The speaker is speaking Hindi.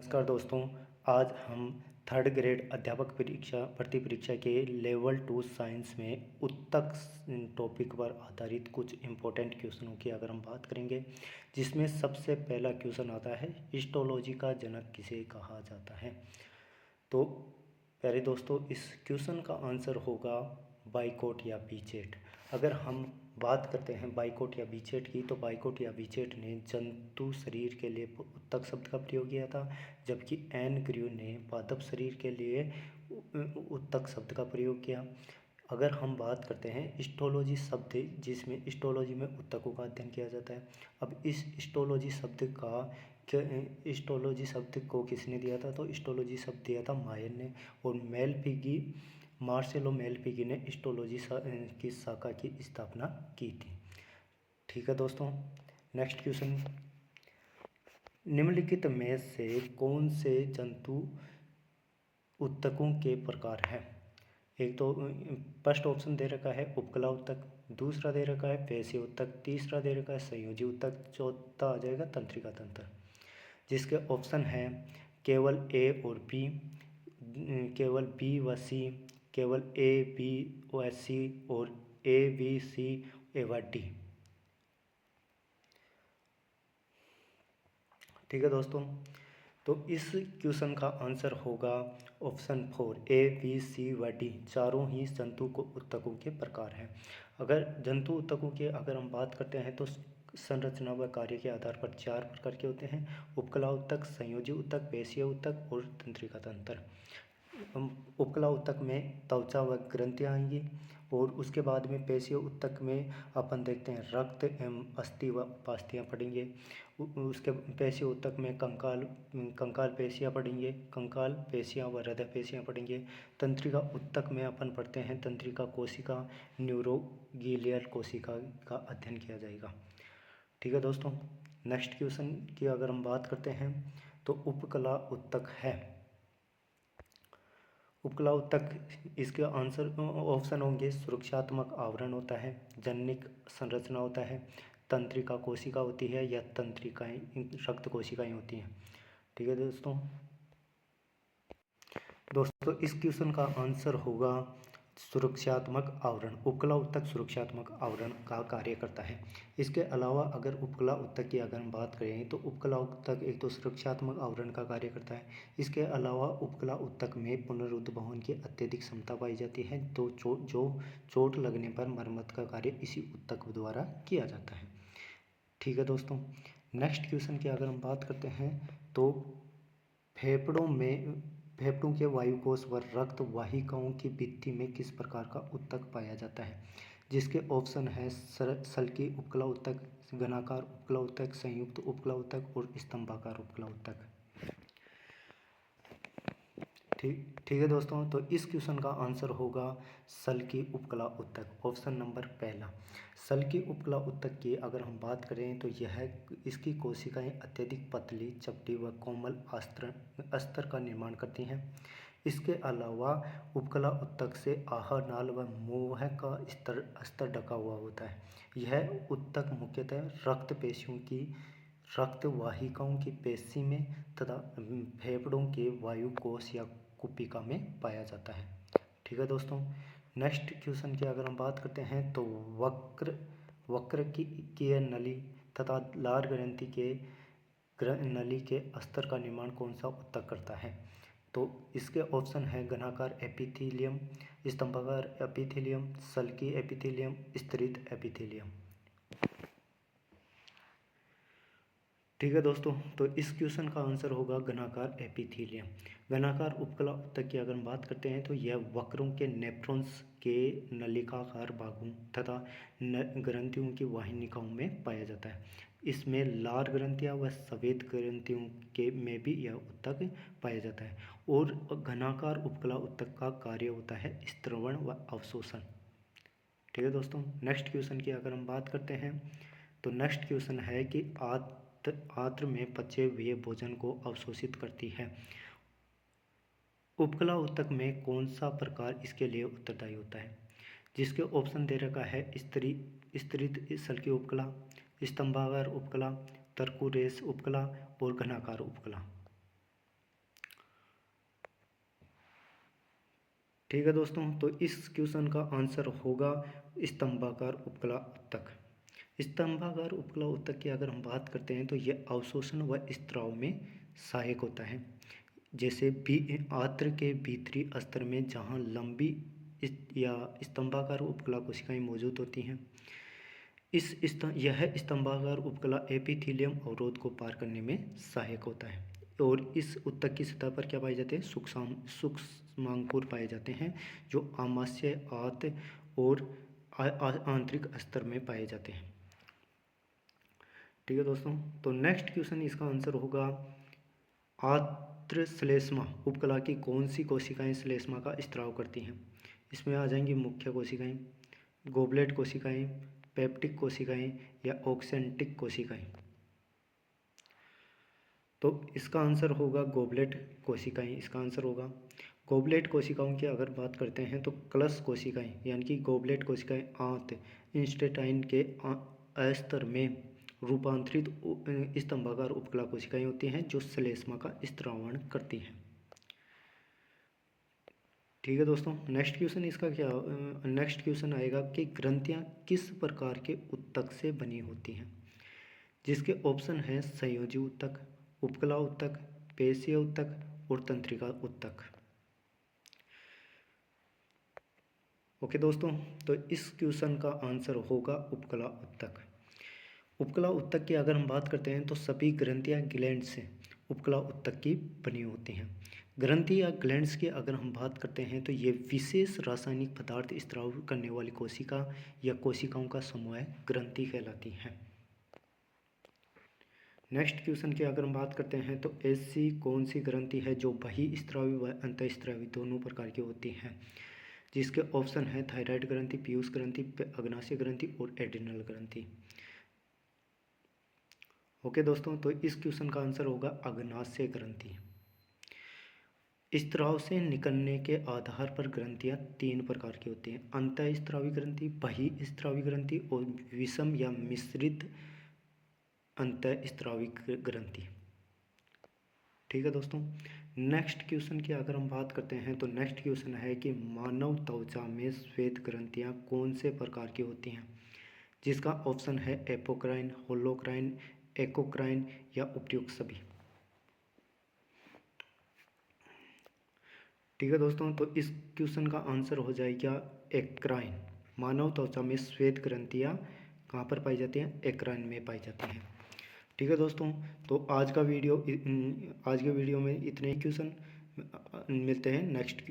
नमस्कार दोस्तों। आज हम थर्ड ग्रेड अध्यापक परीक्षा भर्ती परीक्षा के लेवल 2 साइंस में उत्तक टॉपिक पर आधारित कुछ इम्पोर्टेंट क्वेश्चनों की अगर हम बात करेंगे, जिसमें सबसे पहला क्वेश्चन आता है, हिस्टोलॉजी का जनक किसे कहा जाता है। तो प्यारे दोस्तों, इस क्वेश्चन का आंसर होगा बाइकॉट या बीचेट। अगर हम बात करते हैं बाइकॉट या बीचेट की, तो बाइकॉट या बीचेट ने जंतु शरीर के लिए उत्तक शब्द का प्रयोग किया था, जबकि एन ग्र्यू ने पादप शरीर के लिए उत्तक शब्द का प्रयोग किया। अगर हम बात करते हैं हिस्टोलॉजी शब्द, जिसमें हिस्टोलॉजी में उत्तकों का अध्ययन किया जाता है। अब इस हिस्टोलॉजी शब्द को किसने दिया था, तो हिस्टोलॉजी शब्द दिया था मायन ने, और मार्सेलो मेलपिगी ने हिस्टोलॉजी की शाखा की स्थापना की थी। ठीक है दोस्तों, नेक्स्ट क्वेश्चन, निम्नलिखित में से कौन से जंतु उत्तकों के प्रकार हैं। एक तो फर्स्ट ऑप्शन दे रखा है उपकला उत्तक, दूसरा दे रखा है पेशीय उत्तक, तीसरा दे रखा है संयोजी उत्तक, चौथा आ जाएगा तंत्रिका तंत्र, जिसके ऑप्शन हैं केवल ए और बी, केवल बी व सी, केवल ए बी व सी, और ए बी सी व डी। ठीक है दोस्तों, तो इस क्वेश्चन का आंसर होगा ऑप्शन 4, ए बी सी व डी, चारों ही जंतु को उत्तकों के प्रकार हैं। अगर जंतु उत्तकों की अगर हम बात करते हैं, तो संरचना व कार्य के आधार पर 4 प्रकार के होते हैं, उपकला उत्तक, संयोजी उत्तक, पेशीय उत्तक और तंत्रिका तंत्र। उपकला उत्तक में त्वचा व ग्रंथियाँ आएंगी, और उसके बाद में पेशीय उत्तक में अपन देखते हैं रक्त एवं अस्थि व उपास्थियाँ पढ़ेंगे। उसके पेशीय उत्तक में कंकाल पेशियाँ पढ़ेंगे, कंकाल पेशियाँ व हृदय पेशियाँ पढ़ेंगे। तंत्रिका उत्तक में अपन पढ़ते हैं तंत्रिका कोशिका, न्यूरोगिलियल कोशिका का अध्ययन किया जाएगा। ठीक है दोस्तों, नेक्स्ट क्वेश्चन की अगर हम बात करते हैं, तो उपकला उत्तक है। उपकला उत्तक, इसके आंसर ऑप्शन होंगे सुरक्षात्मक आवरण होता है, जनिक संरचना होता है, तंत्रिका कोशिका होती है, या तंत्रिकाएं रक्त कोशिकाएं होती हैं। ठीक है दोस्तों इस क्वेश्चन का आंसर होगा सुरक्षात्मक आवरण। उपकला उत्तक सुरक्षात्मक आवरण का कार्य करता है। इसके अलावा अगर उपकला उत्तक की अगर हम बात करें, तो उपकला उत्तक एक तो सुरक्षात्मक आवरण का कार्य करता है। इसके अलावा उपकला उत्तक में पुनरुद्वहन की अत्यधिक क्षमता पाई जाती है, तो जो चोट लगने पर मरम्मत का कार्य इसी उत्तक द्वारा किया जाता है। ठीक है दोस्तों, नेक्स्ट क्वेश्चन की अगर हम बात करते हैं, तो फेफड़ों के वायुकोश व रक्त वाहिकाओं की भित्ति में किस प्रकार का उत्तक पाया जाता है, जिसके ऑप्शन है सल्की उपकला उत्तक, घनाकार उपकला उत्तक, संयुक्त उपकला उत्तक और स्तंभाकार उपकला उत्तक। ठीक है दोस्तों, तो इस क्वेश्चन का आंसर होगा सल्की उपकला उत्तक, ऑप्शन नंबर पहला। सल्की उपकला उत्तक की अगर हम बात करें, तो इसकी कोशिकाएं अत्यधिक पतली, चपटी व कोमल अस्तर का निर्माण करती हैं। इसके अलावा उपकला उत्तक से आहार नाल व मुंह का स्तर ढका हुआ होता है। यह उत्तक मुख्यतः रक्त वाहिकाओं की पेशी में तथा फेफड़ों के वायुकोश या कुपिका में पाया जाता है। ठीक है दोस्तों, नेक्स्ट क्वेश्चन की अगर हम बात करते हैं, तो वक्र की नली तथा लार ग्रंथि के नली के अस्तर का निर्माण कौन सा उत्तक करता है, तो इसके ऑप्शन है घनाकार एपिथेलियम, स्तंभाकार एपिथेलियम, सल्की एपिथेलियम, स्तरित एपिथेलियम। ठीक है दोस्तों, तो इस क्वेश्चन का आंसर होगा घनाकार एपिथेलियम। घनाकार उपकला उत्तक की अगर हम बात करते हैं, तो यह वक्रों के नेफ्रॉन्स के नलिकाकार भागों तथा ग्रंथियों की वाहिनिकाओं में पाया जाता है। इसमें लार ग्रंथियां व सफेद ग्रंथियों के में भी यह उत्तक पाया जाता है। और घनाकार उपकला उत्तक का कार्य होता है स्त्रवण व अवशोषण। ठीक है दोस्तों, नेक्स्ट क्वेश्चन की अगर हम बात करते हैं, तो नेक्स्ट क्वेश्चन है कि आंत्र में पचे हुए भोजन को अवशोषित करती है। उपकला उत्तक में कौन सा प्रकार इसके लिए उत्तरदायी होता है, जिसके ऑप्शन दे रखा है स्तरित सल्की उपकला, स्तंभाकार उपकला, तरकुरेस उपकला और घनाकार उपकला। ठीक है दोस्तों, तो इस क्वेश्चन का आंसर होगा स्तंभाकार उपकला उत्तक। स्तंभाकार उपकला उत्तक की अगर हम बात करते हैं तो यह अवशोषण व स्त्राव में सहायक होता है। जैसे भी आंत्र के भीतरी स्तर में जहाँ लंबी या स्तंभाकार उपकला कोशिकाएं मौजूद होती हैं, यह स्तंभाकार उपकला एपिथेलियम अवरोध को पार करने में सहायक होता है। और इस उत्तक की सतह पर क्या पाए जाते हैं? सूक्ष्मांकुर पाए जाते हैं, जो आमाशय, आंत और आंतरिक स्तर में पाए जाते हैं। ठीक है दोस्तों, तो नेक्स्ट क्वेश्चन इसका आंसर होगा आंत्र श्लेष्मा उपकला की कौन सी कोशिकाएं श्लेष्मा का स्त्राव करती हैं? इसमें आ जाएंगी मुख्य कोशिकाएं, गोबलेट कोशिकाएं, पेप्टिक कोशिकाएं या ऑक्सेंटिक कोशिकाएं। तो इसका आंसर होगा गोबलेट कोशिकाएं। इसका आंसर होगा गोबलेट कोशिकाओं की अगर बात करते हैं तो कलश कोशिकाएं यानी कि गोबलेट कोशिकाएं आंत इंस्टेटाइन के अस्तर में रूपांतरित स्तंभाकार उपकला कोशिकाएं होती हैं जो श्लेष्मा का स्त्रावण करती हैं। ठीक है दोस्तों, नेक्स्ट क्वेश्चन इसका क्या नेक्स्ट क्वेश्चन आएगा कि ग्रंथियां किस प्रकार के उत्तक से बनी होती हैं? जिसके ऑप्शन हैं संयोजी उत्तक, उपकला उत्तक, पेशीय उत्तक और तंत्रिका उत्तक। ओके दोस्तों, तो इस क्वेश्चन का आंसर होगा उपकला उत्तक। उपकला उत्तक की अगर हम बात करते हैं तो सभी ग्रंथियां ग्लैंड से उपकला उत्तक की बनी होती हैं। ग्रंथि या ग्लैंड्स की अगर हम बात करते हैं तो ये विशेष रासायनिक पदार्थ स्त्राव करने वाली कोशिका या कोशिकाओं का समूह ग्रंथि कहलाती हैं। नेक्स्ट क्वेश्चन की अगर हम बात करते हैं तो ऐसी कौन सी ग्रंथि है जो बहिस्त्रावी व अंतःस्त्रावी दोनों प्रकार की होती हैं? जिसके ऑप्शन है थायराइड ग्रंथि, पीयूष ग्रंथि, अग्नाशय ग्रंथि और एड्रिनल ग्रंथि। ओके दोस्तों, तो इस क्वेश्चन का आंसर होगा अग्नाशय ग्रंथि। स्त्राव से निकलने के आधार पर ग्रंथियां 3 प्रकार की होती हैं: अंतःस्त्रावी ग्रंथि, बहिस्त्रावी ग्रंथि और विषम या मिश्रित अंतःस्त्रावी ग्रंथि। ठीक है दोस्तों, नेक्स्ट क्वेश्चन की अगर हम बात करते हैं तो नेक्स्ट क्वेश्चन है कि मानव त्वचा में श्वेत ग्रंथियां कौन से प्रकार की होती हैं? जिसका ऑप्शन है एपोक्राइन, होलोक्राइन, एक्सोक्राइन या उपयुक्त सभी। ठीक है दोस्तों, तो इस क्वेश्चन का आंसर हो जाएगा एक्राइन। मानव त्वचा में श्वेत ग्रंथियाँ कहाँ पर पाई जाती हैं? एक्राइन में पाई जाती हैं। ठीक है दोस्तों, तो आज के वीडियो में इतने ही क्वेश्चन। मिलते हैं नेक्स्ट